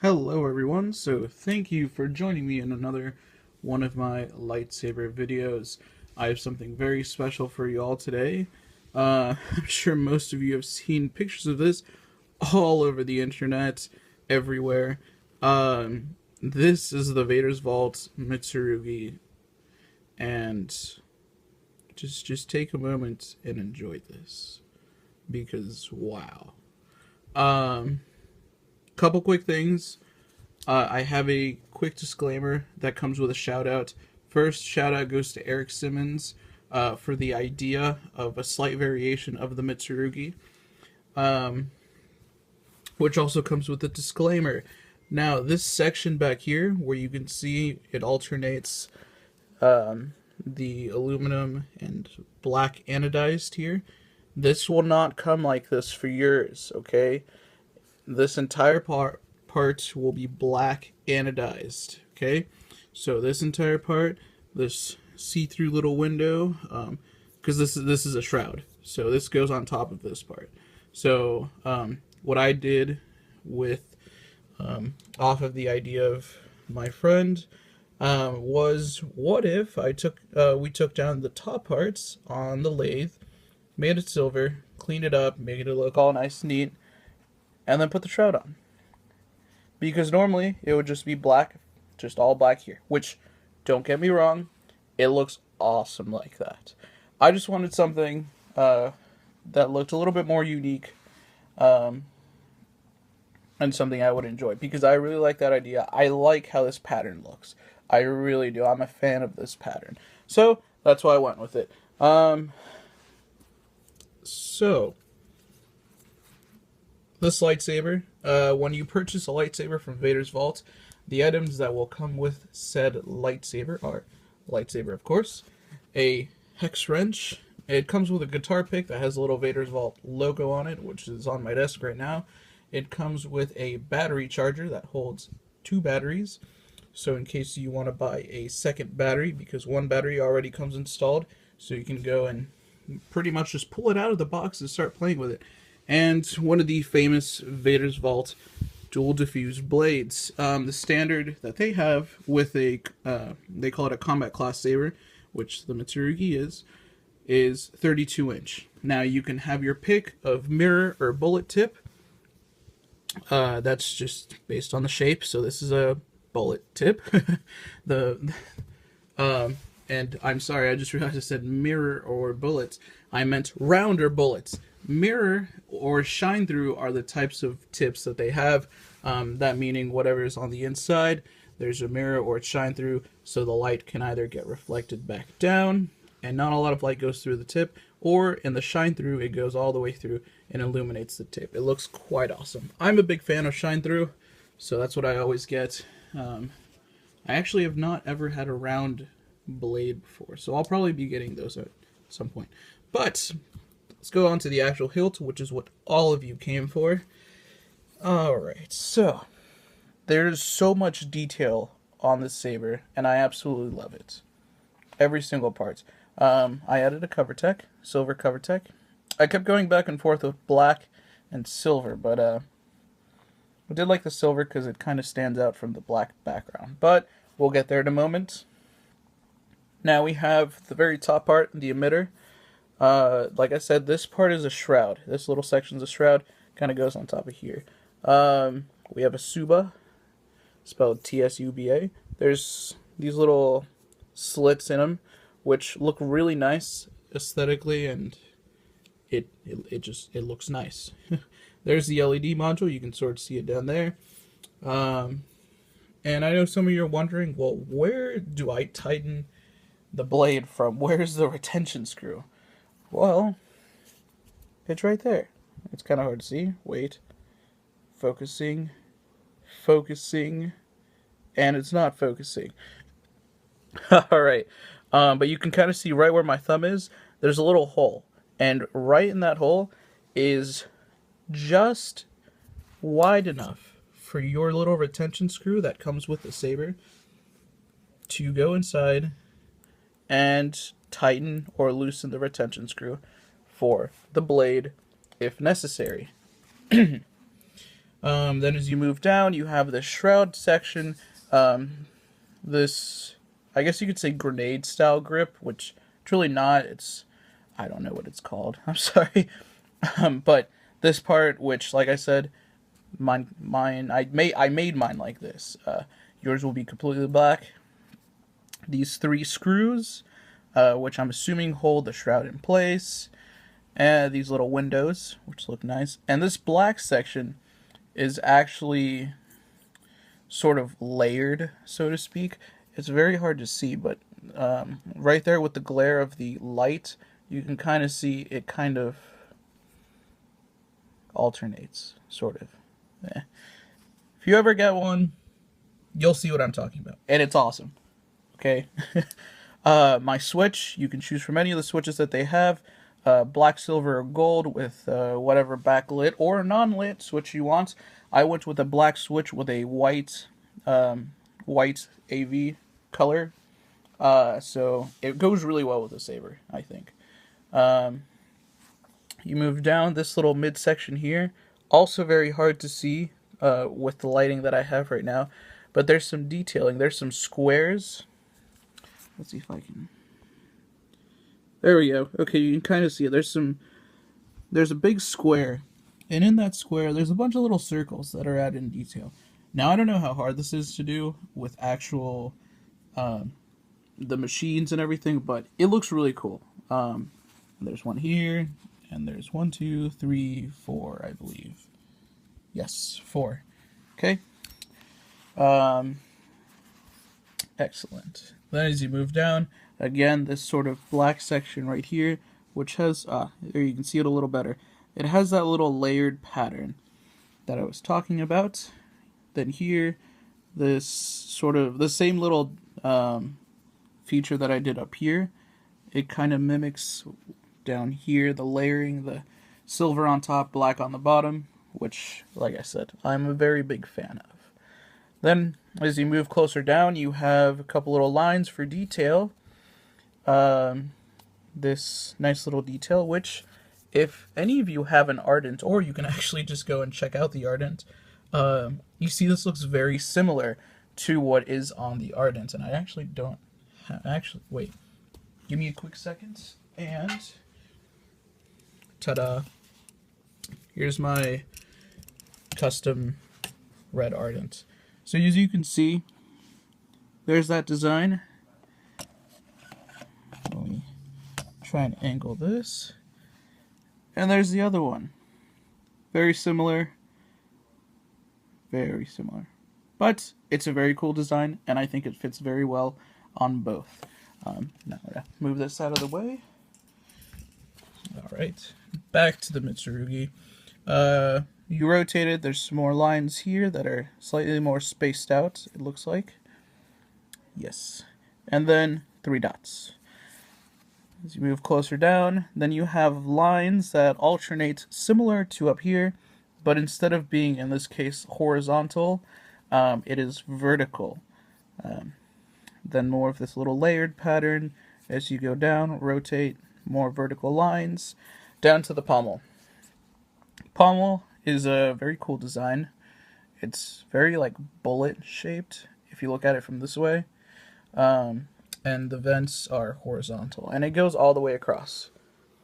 Hello everyone, so thank you for joining me in another one of my lightsaber videos. I have something very special for you all today. I'm sure most of you have seen pictures of this all over the internet, everywhere. This is the Vaders Vault Mitsurugi, and just take a moment and enjoy this, because wow. Um, Couple quick things. I have a quick disclaimer that comes with a shout out. First, shout out goes to Eric Simmons for the idea of a slight variation of the Mitsurugi, um, which also comes with a disclaimer. Now, this section back here, where you can see it alternates the aluminum and black anodized here, this will not come like this for yours, okay? This entire part will be black anodized, okay? So this entire part, this see-through little window, because this is a shroud, so this goes on top of this part. So what I did with off of the idea of my friend was, what if I took we took down the top parts on the lathe, made it silver, cleaned it up, made it look all nice and neat, and then put the shroud on. Because normally it would just be black, just all black here. Which, don't get me wrong, it looks awesome like that. I just wanted something that looked a little bit more unique, and something I would enjoy. Because I really like that idea. I like how this pattern looks. I really do. I'm a fan of this pattern. So, that's why I went with it. This lightsaber, when you purchase a lightsaber from Vaders Vault, the items that will come with said lightsaber are lightsaber, of course, a hex wrench. It comes with a guitar pick that has a little Vaders Vault logo on it, which is on my desk right now. It comes with a battery charger that holds 2 batteries, so in case you want to buy a second battery, because one battery already comes installed, so you can go and pretty much just pull it out of the box and start playing with it. And one of the famous Vaders Vault dual diffuse blades. The standard that they have with a, they call it a combat class saber, which the Mitsurugi is 32 inch. Now you can have your pick of mirror or bullet tip. That's just based on the shape. So this is a bullet tip. And I'm sorry, I just realized I said mirror or bullets. I meant rounder bullets. Mirror or shine through are the types of tips that they have. That meaning whatever is on the inside, there's a mirror or it's shine through, so the light can either get reflected back down, and not a lot of light goes through the tip, or in the shine through, it goes all the way through and illuminates the tip. It looks quite awesome. I'm a big fan of shine through, so that's what I always get. I actually have not ever had a round blade before, so I'll probably be getting those at some point. But let's go on to the actual hilt, which is what all of you came for. Alright, so there's so much detail on this saber, and I absolutely love it. Every single part. I added a cover tech, silver cover tech. I kept going back and forth with black and silver, but I did like the silver because it kind of stands out from the black background. But we'll get there in a moment. Now we have the very top part, the emitter. Like I said, this part is a shroud. This little section is a shroud, kind of goes on top of here. We have a Suba, spelled T-S-U-B-A. There's these little slits in them, which look really nice aesthetically, and it looks nice. There's the LED module. You can sort of see it down there. And I know some of you are wondering, well, where do I tighten the blade from? Where's the retention screw? Well, it's right there. It's kind of hard to see. Wait. Focusing. Focusing. And it's not focusing. Alright. But you can kind of see right where my thumb is. There's a little hole. And right in that hole is just wide enough for your little retention screw that comes with the saber to go inside and tighten or loosen the retention screw for the blade if necessary. Then as you move down, you have the shroud section. This, I guess you could say grenade style grip, which it's really not. It's, I don't know what it's called. I'm sorry. But this part, which, like I said, I made mine like this. Yours will be completely black. These 3 screws, which I'm assuming hold the shroud in place, and these little windows, which look nice. And this black section is actually sort of layered, so to speak. It's very hard to see, but right there with the glare of the light, you can kind of see it kind of alternates, sort of. If you ever get one, you'll see what I'm talking about, and it's awesome. Okay. My switch, you can choose from any of the switches that they have. Black, silver, or gold with whatever backlit or non-lit switch you want. I went with a black switch with a white AV color. So it goes really well with the Saber, I think. You move down this little midsection here. Also very hard to see with the lighting that I have right now. But there's some detailing. There's some squares. Let's see if I can... There we go. Okay, you can kind of see it. There's a big square. And in that square, there's a bunch of little circles that are added in detail. Now, I don't know how hard this is to do with actual... the machines and everything, but it looks really cool. There's one here, and there's 1, 2, 3, 4, I believe. Yes, 4. Okay. Excellent. Then as you move down, again, this sort of black section right here, which has, there you can see it a little better. It has that little layered pattern that I was talking about. Then here, this sort of, the same little feature that I did up here, it kind of mimics down here, the layering, the silver on top, black on the bottom, which, like I said, I'm a very big fan of. Then, as you move closer down, you have a couple little lines for detail. This nice little detail, which, if any of you have an Ardent, or you can actually just go and check out the Ardent, you see this looks very similar to what is on the Ardent, and I actually don't have, wait, give me a quick second, and ta-da, here's my custom red Ardent. So as you can see, there's that design. Let me try and angle this. And there's the other one. Very similar. Very similar. But it's a very cool design, and I think it fits very well on both. Now I'm going to move this out of the way. Alright, back to the Mitsurugi. You rotate it, there's some more lines here that are slightly more spaced out, it looks like. Yes. And then 3 dots. As you move closer down, then you have lines that alternate similar to up here, but instead of being, in this case, horizontal, it is vertical. Then more of this little layered pattern. As you go down, rotate, more vertical lines, down to the pommel. Pommel is a very cool design. It's very like bullet shaped if you look at it from this way, and the vents are horizontal, and it goes all the way across,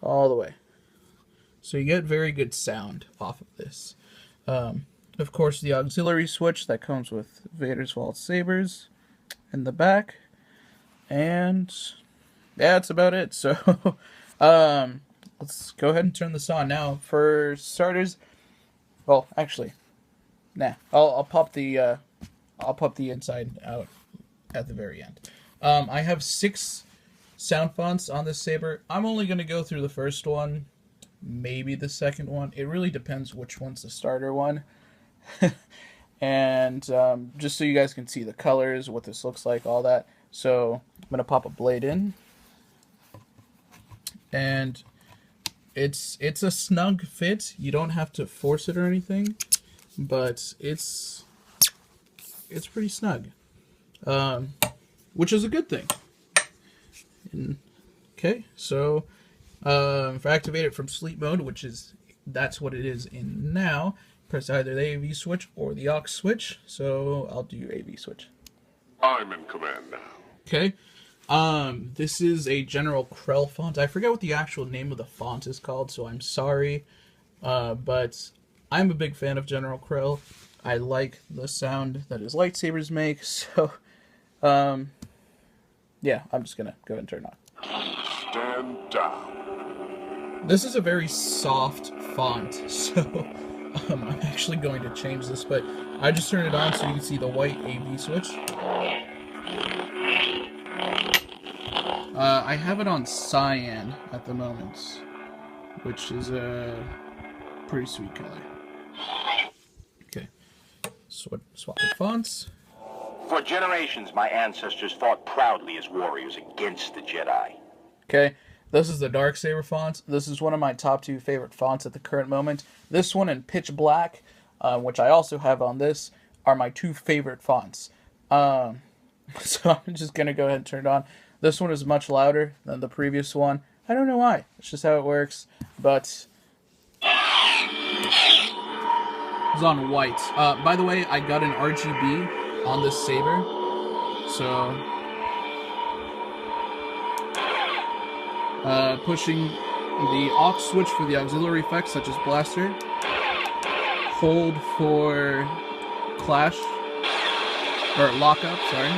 all the way, so you get very good sound off of this. Of course, the auxiliary switch that comes with Vaders Vault Sabers in the back, and yeah, that's about it. So let's go ahead and turn this on. Now, for starters, well, actually, nah. I'll pop the inside out at the very end. I have 6 sound fonts on this Saber. I'm only gonna go through the first one, maybe the second one. It really depends which one's the starter one. And just so you guys can see the colors, what this looks like, all that. So I'm gonna pop a blade in, and it's a snug fit. You don't have to force it or anything, but it's pretty snug, which is a good thing. Okay, so if I activate it from sleep mode, that's what it is in now, press either the AV switch or the aux switch. So I'll do AV switch. I'm in command now. Okay. This is a General Krell font. I forget what the actual name of the font is called, so I'm sorry. But I'm a big fan of General Krell. I like the sound that his lightsabers make, so, yeah, I'm just gonna go ahead and turn it on. Stand down. This is a very soft font, so I'm actually going to change this, but I just turned it on so you can see the white AV switch. I have it on cyan at the moment, which is a pretty sweet color. Okay, swap the fonts. For generations, my ancestors fought proudly as warriors against the Jedi. Okay, this is the Darksaber font. This is one of my top 2 favorite fonts at the current moment. This one and Pitch Black, which I also have on this, are my 2 favorite fonts. So I'm just going to go ahead and turn it on. This one is much louder than the previous one. I don't know why. It's just how it works. But it's on white. By the way, I got an RGB on this saber. So pushing the aux switch for the auxiliary effects such as blaster. Hold for clash. Or lockup, sorry.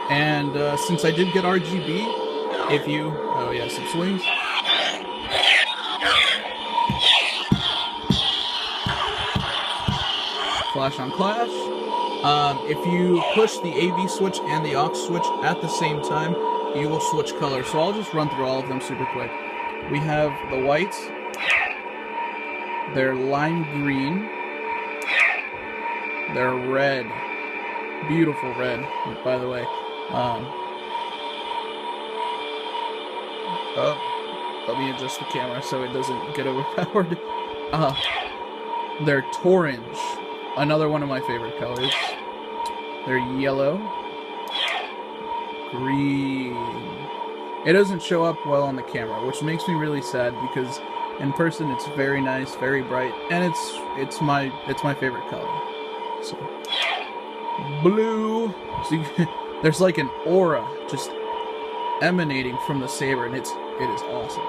And since I did get RGB, if you... Oh yes, it swings. Flash on clash. If you push the AV switch and the aux switch at the same time, you will switch colors. So I'll just run through all of them super quick. We have the white. They're lime green. They're red. Beautiful red, by the way. Let me adjust the camera so it doesn't get overpowered. They're Torange, another one of my favorite colors. They're yellow. Green. It doesn't show up well on the camera, which makes me really sad because in person it's very nice, very bright, and it's my favorite color. So blue. So there's like an aura just emanating from the saber, and it is awesome.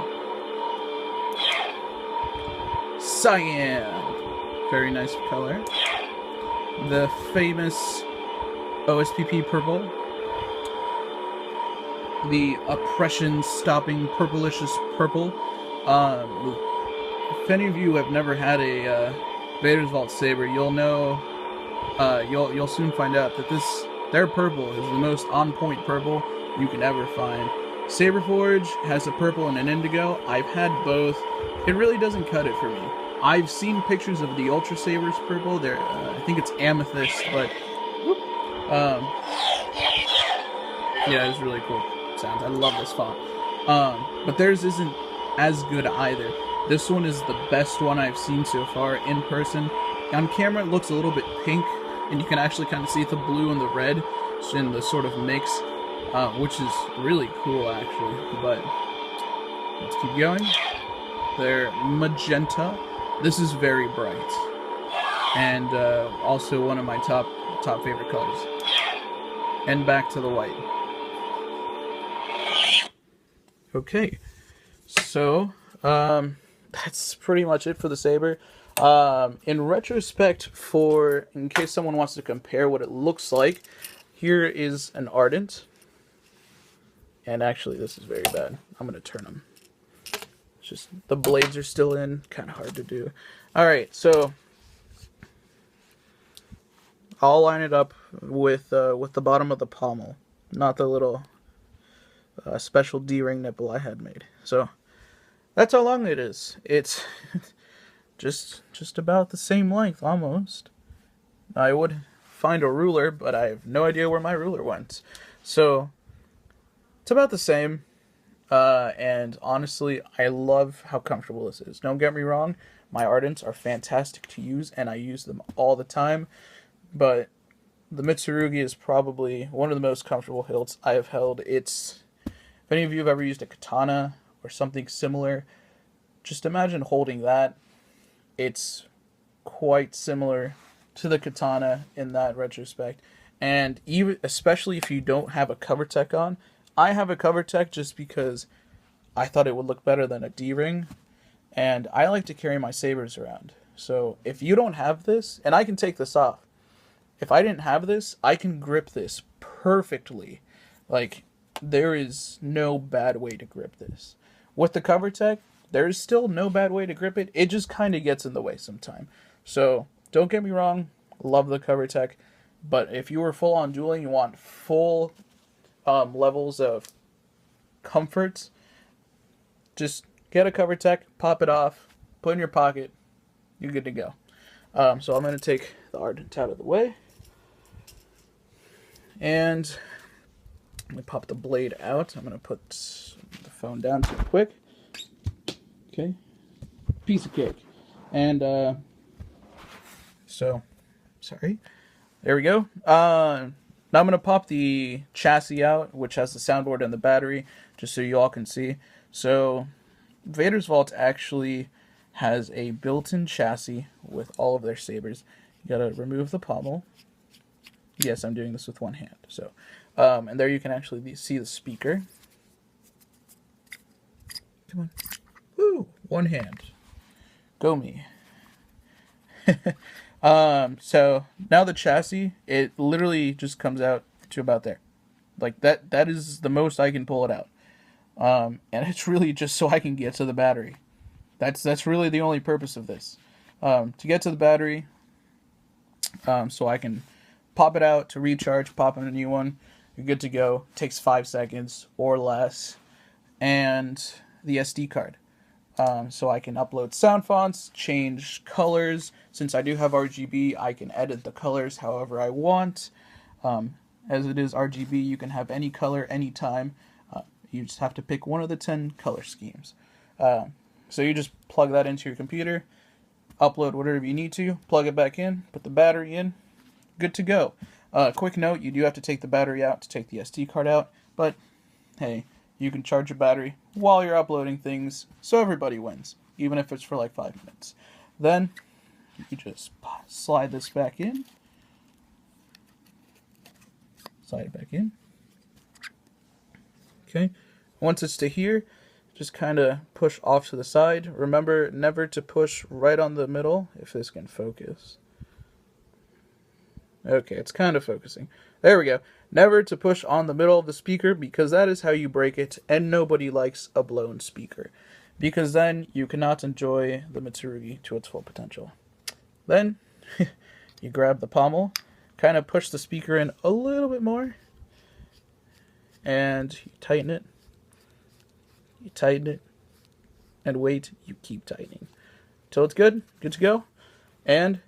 Cyan, very nice color. The famous OSPP purple. The oppression-stopping purplicious purple. If any of you have never had a Vaders Vault saber, you'll know. You'll soon find out that their purple is the most on-point purple you can ever find. Saberforge has a purple and an indigo. I've had both. It really doesn't cut it for me. I've seen pictures of the Ultra Saber's purple. They're, I think it's amethyst, but yeah, it's really cool sounds. I love this font. But theirs isn't as good either. This one is the best one I've seen so far in person. On camera, it looks a little bit pink, and you can actually kind of see the blue and the red in the sort of mix, which is really cool, actually. But let's keep going. They're magenta. This is very bright, and also one of my top favorite colors. And back to the white. Okay, so that's pretty much it for the saber. In retrospect, in case someone wants to compare what it looks like, here is an Ardent. And actually, this is very bad. I'm going to turn them. It's just, the blades are still in. Kind of hard to do. Alright, so I'll line it up with the bottom of the pommel. Not the little special D-ring nipple I had made. So that's how long it is. It's just about the same length, almost. I would find a ruler, but I have no idea where my ruler went. So it's about the same. And honestly, I love how comfortable this is. Don't get me wrong, my Ardents are fantastic to use, and I use them all the time. But the Mitsurugi is probably one of the most comfortable hilts I have held. If any of you have ever used a katana or something similar, just imagine holding that it's quite similar to the katana in that retrospect. And even especially if you don't have a cover tech on, I have a cover tech just because I thought it would look better than a D-ring, and I like to carry my sabers around. So if you don't have this, and I can take this off, if I didn't have this, I can grip this perfectly. Like, there is no bad way to grip this. With the cover tech, there is still no bad way to grip it. It just kind of gets in the way sometime. So don't get me wrong, love the cover tech, but if you were full on dueling, you want full levels of comfort, just get a cover tech, pop it off, put it in your pocket, you're good to go. So I'm going to take the Ardent out of the way, and I'm going to pop the blade out. I'm going to put the phone down too quick. Okay, piece of cake. And so, sorry, there we go. Now I'm going to pop the chassis out, which has the soundboard and the battery, just so you all can see. So, Vaders Vault actually has a built-in chassis with all of their sabers. You gotta remove the pommel. Yes, I'm doing this with one hand. So, and there you can actually see the speaker. Come on. Woo! One hand. Go me. So now the chassis, it literally just comes out to about there. Like that is the most I can pull it out. And it's really just so I can get to the battery. That's really the only purpose of this. To get to the battery, so I can pop it out to recharge, pop in a new one. You're good to go. Takes 5 seconds or less. And the SD card. So I can upload sound fonts, change colors. Since I do have RGB, I can edit the colors however I want. As it is RGB, you can have any color, anytime. You just have to pick one of the 10 color schemes. So you just plug that into your computer, upload whatever you need to, plug it back in, put the battery in, good to go. Quick note, you do have to take the battery out to take the SD card out, but hey, you can charge your battery while you're uploading things, so everybody wins, even if it's for like 5 minutes. Then, you just slide this back in, slide it back in. Okay, once it's to here, just kind of push off to the side. Remember never to push right on the middle, if this can focus. Okay, it's kind of focusing. There we go. Never to push on the middle of the speaker, because that is how you break it, and nobody likes a blown speaker, because then you cannot enjoy the Mitsurugi to its full potential. Then, you grab the pommel, kind of push the speaker in a little bit more, and you tighten it. You tighten it, and wait, you keep tightening. Till it's good to go, and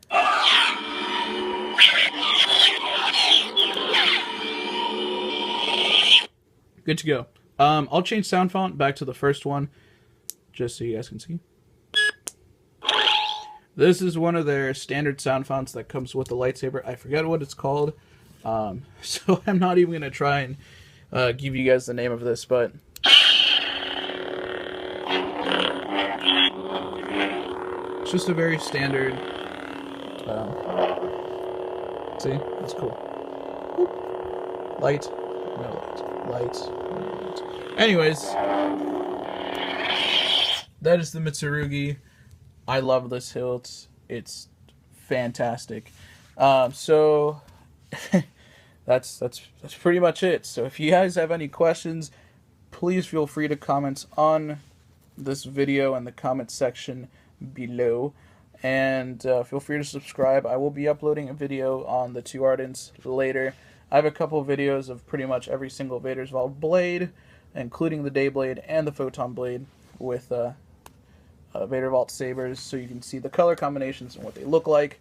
good to go. I'll change sound font back to the first one, just so you guys can see. This is one of their standard sound fonts that comes with the lightsaber. I forget what it's called, so I'm not even going to try and give you guys the name of this, but it's just a very standard, see, it's cool. Light, no light, light. Anyways, that is the Mitsurugi. I love this hilt. It's fantastic. So that's pretty much it. So if you guys have any questions, please feel free to comment on this video in the comment section below. And feel free to subscribe. I will be uploading a video on the two Ardents later. I have a couple of videos of pretty much every single Vaders Vault blade, including the Day Blade and the Photon Blade with Vaders Vault sabers, so you can see the color combinations and what they look like,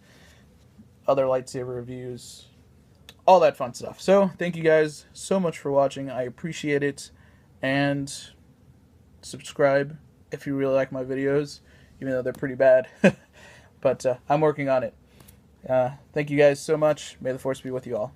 other lightsaber reviews, all that fun stuff. So thank you guys so much for watching. I appreciate it, and subscribe if you really like my videos, even though they're pretty bad. But I'm working on it. Thank you guys so much. May the Force be with you all.